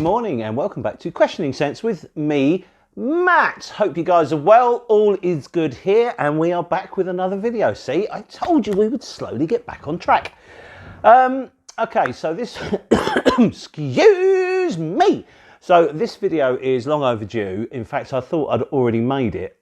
morning and welcome back to Questioning Sense with me, Matt. Hope you guys are well. All is good here and we are back with another video. See, I told you we would slowly get back on track. Okay, so this, excuse me. So this video is long overdue. In fact, I thought I'd already made it.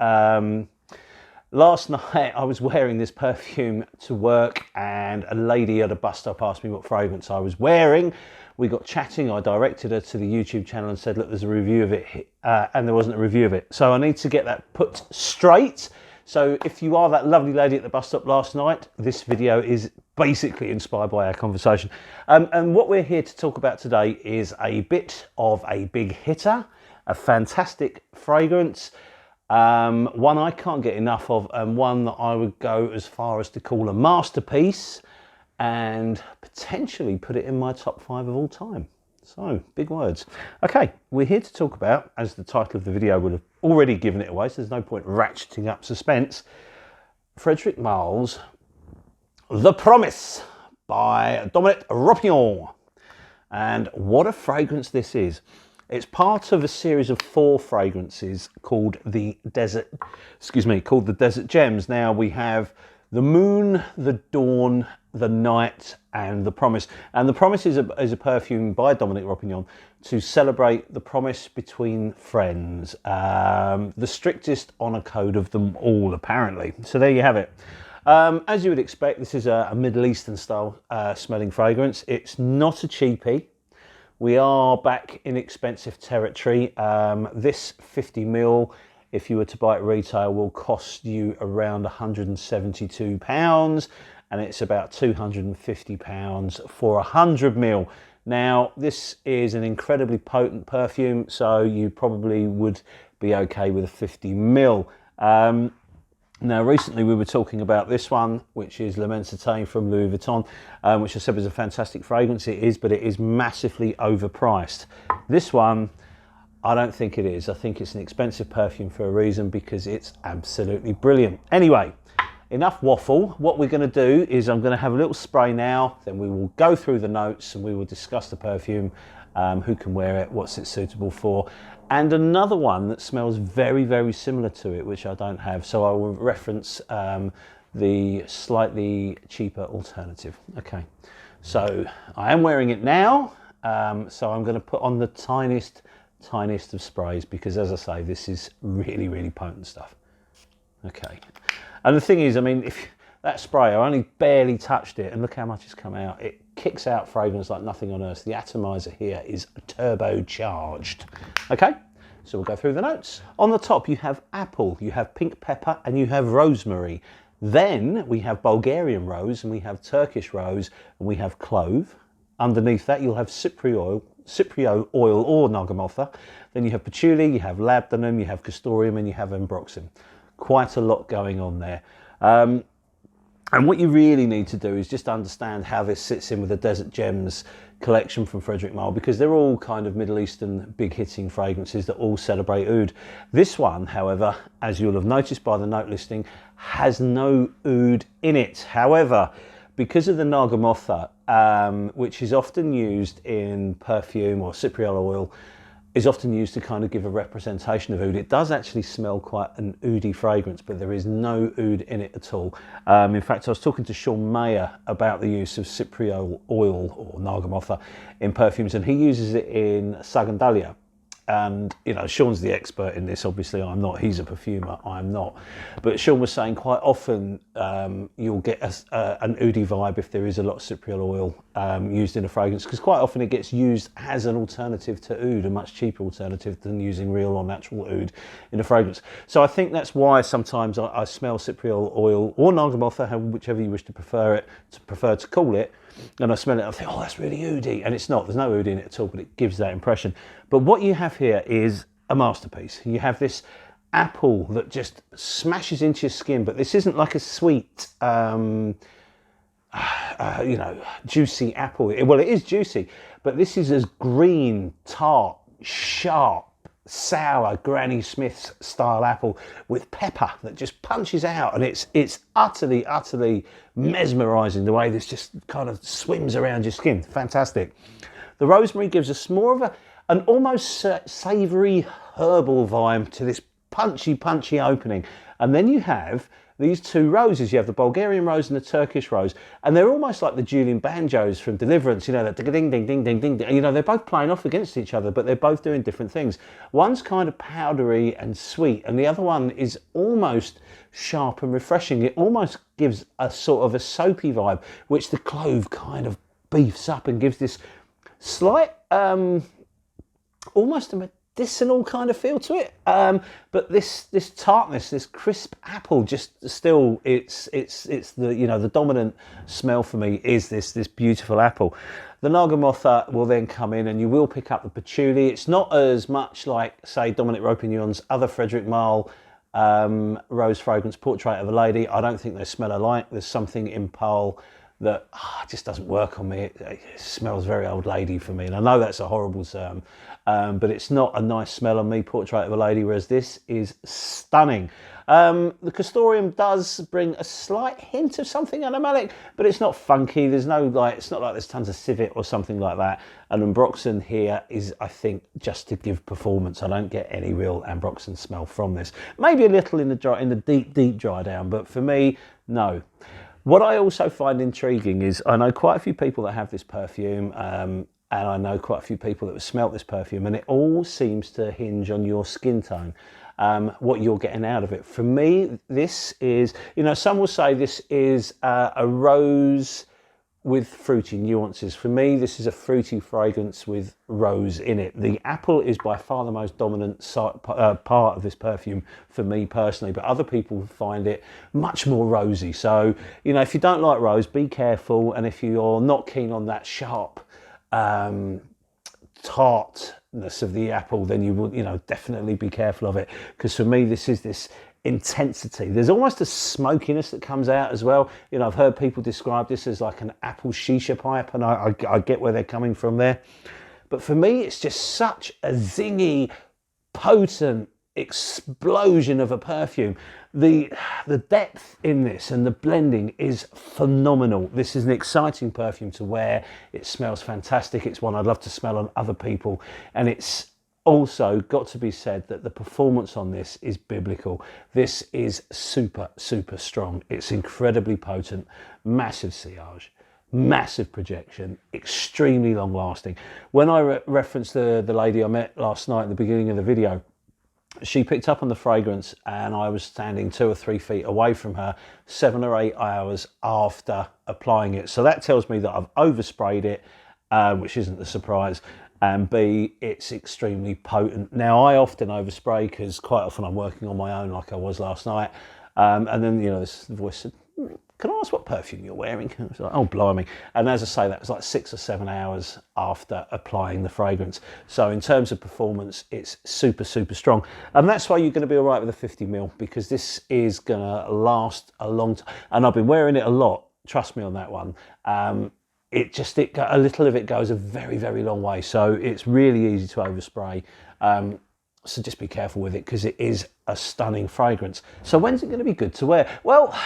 Last night I was wearing this perfume to work and a lady at a bus stop asked me what fragrance I was wearing. We got chatting, I directed her to the YouTube channel and said, look, there's a review of it, and there wasn't a review of it. So I need to get that put straight. So if you are that lovely lady at the bus stop last night, this video is basically inspired by our conversation. And what we're here to talk about today is a bit of a big hitter, a fantastic fragrance, one I can't get enough of, and one that I would go as far as to call a masterpiece and potentially put it in my top 5 of all time. So, big words. Okay, we're here to talk about, as the title of the video would have already given it away, so there's no point ratcheting up suspense, Frederic Malle's The Promise by Dominique Ropignon. And what a fragrance this is. It's part of a series of 4 fragrances called the Desert Gems. Now we have the Moon, the Dawn, the Night and the Promise. And the Promise is a perfume by Dominique Ropignon to celebrate the promise between friends. The strictest honour code of them all, apparently. So there you have it. As you would expect, this is a Middle Eastern style smelling fragrance. It's not a cheapie. We are back in expensive territory. This 50ml, if you were to buy it retail, will cost you around £172, and it's about £250 for 100ml. Now, this is an incredibly potent perfume, so you probably would be okay with a 50ml. Now, recently we were talking about this one, which is Le Mensatin from Louis Vuitton, which I said was a fantastic fragrance. It is, but it is massively overpriced. This one, I don't think it is. I think it's an expensive perfume for a reason, because it's absolutely brilliant. Anyway, enough waffle. What we're going to do is I'm going to have a little spray now, then we will go through the notes and we will discuss the perfume, who can wear it, what's it suitable for, and another one that smells very, very similar to it, which I don't have. So I will reference the slightly cheaper alternative. Okay, so I am wearing it now. So I'm going to put on the tiniest of sprays, because as I say, this is really, really potent stuff. Okay, and the thing is, I mean, if that spray, I only barely touched it, and look how much has come out. It kicks out fragrance like nothing on earth. The atomizer here is turbocharged. Okay, so we'll go through the notes. On the top, you have apple, you have pink pepper, and you have rosemary. Then we have Bulgarian rose, and we have Turkish rose, and we have clove. Underneath that, you'll have cypriot oil or nagamotha. Then you have patchouli, you have labdanum, you have castoreum, and you have ambroxan. Quite a lot going on there. And what you really need to do is just understand how this sits in with the Desert Gems collection from Frederic Malle, because they're all kind of Middle Eastern big hitting fragrances that all celebrate oud. This one, however, as you'll have noticed by the note listing, has no oud in it. However, because of the nagamotha, which is often used in perfume, or cypriol oil, is often used to kind of give a representation of oud. It does actually smell quite an oudy fragrance, but there is no oud in it at all. In fact, I was talking to Frederic Malle about the use of cypriol oil or nagamotha in perfumes, and he uses it in Sagandalia. And, you know, Sean's the expert in this. Obviously, I'm not. He's a perfumer. I'm not. But Sean was saying quite often you'll get an oudy vibe if there is a lot of cypriol oil used in a fragrance, because quite often it gets used as an alternative to oud, a much cheaper alternative than using real or natural oud in a fragrance. So I think that's why sometimes I smell cypriol oil or nagamotha, whichever you wish to prefer to call it, and I smell it, I think, oh, that's really oudy, and it's not. There's no oud in it at all, but it gives that impression. But what you have here is a masterpiece. You have this apple that just smashes into your skin, but this isn't like a sweet, you know, juicy apple. Well, it is juicy, but this is as green, tart, sharp, sour Granny Smith's style apple with pepper that just punches out, and it's utterly mesmerizing the way this just kind of swims around your skin. Fantastic. The rosemary gives us more of an almost savoury herbal vibe to this punchy opening. And then you have these two roses. You have the Bulgarian rose and the Turkish rose, and they're almost like the Julian banjos from Deliverance, you know, that ding, ding, ding, ding, ding, ding. You know, they're both playing off against each other, but they're both doing different things. One's kind of powdery and sweet, and the other one is almost sharp and refreshing. It almost gives a sort of a soapy vibe, which the clove kind of beefs up and gives this slight, almost a medicinal kind of feel to it, but this tartness, this crisp apple, just still it's the, you know, the dominant smell for me is this beautiful apple. The Nagamotha will then come in, and you will pick up the patchouli. It's not as much like, say, Dominic Ropignon's other Frederic Malle rose fragrance, Portrait of a Lady. I don't think they smell alike. There's something in Pole that just doesn't work on me. It smells very old lady for me, and I know that's a horrible term, but it's not a nice smell on me, Portrait of a Lady, whereas this is stunning. The Castoreum does bring a slight hint of something animalic, but it's not funky. There's no, like, it's not like there's tons of civet or something like that. And Ambroxan here is, I think, just to give performance. I don't get any real Ambroxan smell from this. Maybe a little in the deep dry down, but for me, no. What I also find intriguing is I know quite a few people that have this perfume, and I know quite a few people that have smelt this perfume, and it all seems to hinge on your skin tone, what you're getting out of it. For me, this is, you know, some will say this is a rose with fruity nuances. For me, this is a fruity fragrance with rose in it. The apple is by far the most dominant part of this perfume for me personally, but other people find it much more rosy. So, you know, if you don't like rose, be careful. And if you're not keen on that sharp tartness of the apple, then you will, you know, definitely be careful of it. Because for me, this is this intensity. There's almost a smokiness that comes out as well. You know, I've heard people describe this as like an apple shisha pipe, and I get where they're coming from there. But for me, it's just such a zingy, potent explosion of a perfume. The depth in this and the blending is phenomenal. This is an exciting perfume to wear. It smells fantastic. It's one I'd love to smell on other people, and it's also got to be said that the performance on this is biblical. This is super strong. It's incredibly potent, massive sillage, massive projection, extremely long lasting. When I referenced the lady I met last night at the beginning of the video, she picked up on the fragrance, and I was standing 2 or 3 feet away from her 7 or 8 hours after applying it. So that tells me that I've oversprayed it, which isn't a surprise. And B, it's extremely potent. Now, I often overspray because quite often I'm working on my own, like I was last night. And then, you know, this voice said, "Can I ask what perfume you're wearing?" I was like, "Oh, blimey." And as I say, that was like 6 or 7 hours after applying the fragrance. So in terms of performance, it's super strong. And that's why you're going to be all right with a 50 ml, because this is going to last a long time. And I've been wearing it a lot. Trust me on that one. A little of it goes a very long way, so it's really easy to overspray. So just be careful with it, because it is a stunning fragrance. So when's it going to be good to wear? Well,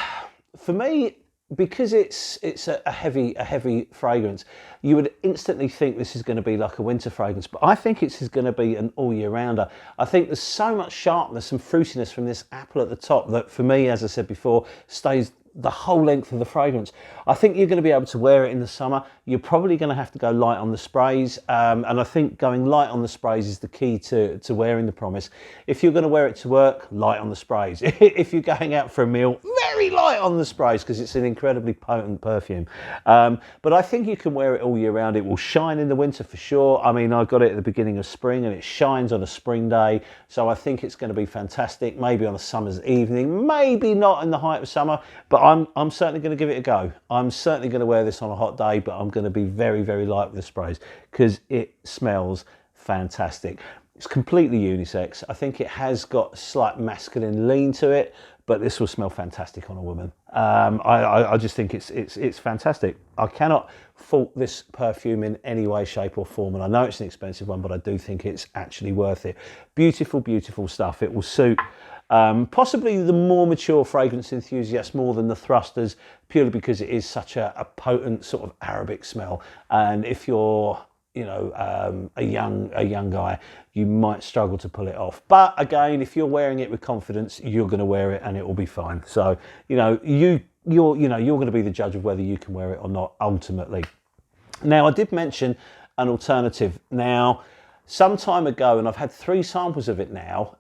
for me, because it's a heavy fragrance, you would instantly think this is going to be like a winter fragrance, but I think this is going to be an all year rounder. I think there's so much sharpness and fruitiness from this apple at the top that, for me, as I said before, stays the whole length of the fragrance. I think you're going to be able to wear it in the summer. You're probably going to have to go light on the sprays, and I think going light on the sprays is the key to wearing the Promise. If you're going to wear it to work, light on the sprays. If you're going out for a meal, very light on the sprays, because it's an incredibly potent perfume. But I think you can wear it all year round. It will shine in the winter for sure. I mean, I got it at the beginning of spring, and it shines on a spring day, so I think it's going to be fantastic. Maybe on a summer's evening, maybe not in the height of summer, but I'm certainly going to give it a go. I'm certainly going to wear this on a hot day, but I'm going to be very light with the sprays, because it smells fantastic. It's completely unisex. I think it has got a slight masculine lean to it, but this will smell fantastic on a woman. I just think it's fantastic. I cannot fault this perfume in any way, shape or form, and I know it's an expensive one, but I do think it's actually worth it. Beautiful stuff. It will suit possibly the more mature fragrance enthusiasts more than the thrusters, purely because it is such a potent sort of Arabic smell. And if you're you know, a young guy, you might struggle to pull it off. But again, if you're wearing it with confidence, you're going to wear it and it will be fine. So, you know, you're going to be the judge of whether you can wear it or not ultimately. Now, I did mention an alternative. Now, some time ago, and I've had 3 samples of it now,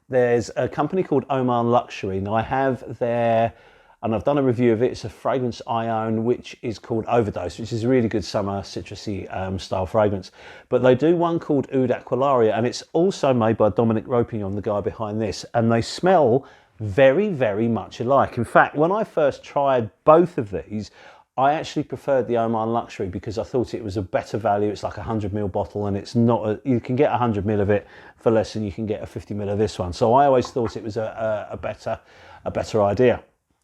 there's a company called Oman Luxury. Now, I have their, and I've done a review of it. It's a fragrance I own, which is called Overdose, which is a really good summer citrusy style fragrance. But they do one called Oud Aqualaria, and it's also made by Dominic Ropignon, the guy behind this. And they smell very, very much alike. In fact, when I first tried both of these, I actually preferred the Oman Luxury because I thought it was a better value. It's like a 100ml bottle, and it's not, you can get 100ml of it for less than you can get a 50ml of this one. So I always thought it was a better idea.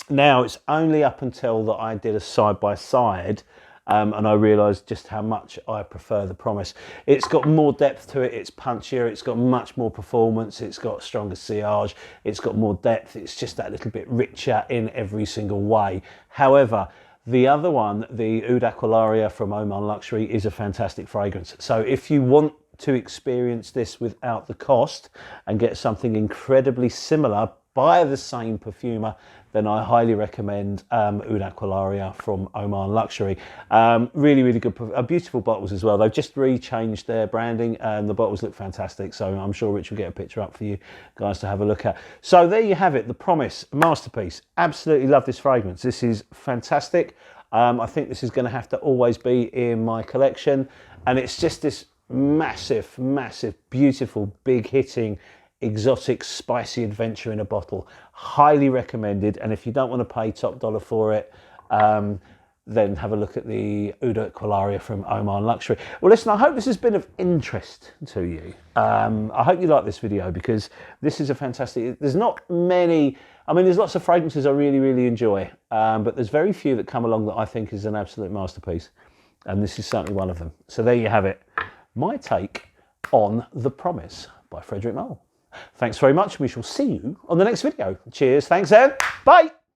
Now, it's only up until that I did a side-by-side and I realised just how much I prefer the Promise. It's got more depth to it, it's punchier, it's got much more performance, it's got stronger sillage, it's got more depth, it's just that little bit richer in every single way. However, the other one, the Oud Aqualaria from Oman Luxury, is a fantastic fragrance. So if you want to experience this without the cost and get something incredibly similar by the same perfumer, then I highly recommend Oud Aqualaria from Oman Luxury. Really, really good, beautiful bottles as well. They've just rechanged their branding and the bottles look fantastic. So I'm sure Rich will get a picture up for you guys to have a look at. So there you have it, the Promise, masterpiece. Absolutely love this fragrance. This is fantastic. I think this is going to have to always be in my collection. And it's just this massive, massive, beautiful, big hitting, exotic, spicy adventure in a bottle. Highly recommended. And if you don't want to pay top dollar for it, then have a look at the Oud Aqualaria from Oman Luxury. Well, listen, I hope this has been of interest to you. I hope you like this video because this is a fantastic, there's not many, I mean, there's lots of fragrances I really, really enjoy, but there's very few that come along that I think is an absolute masterpiece. And this is certainly one of them. So there you have it. My take on The Promise by Frederic Malle. Thanks very much. We shall see you on the next video. Cheers. Thanks, and bye.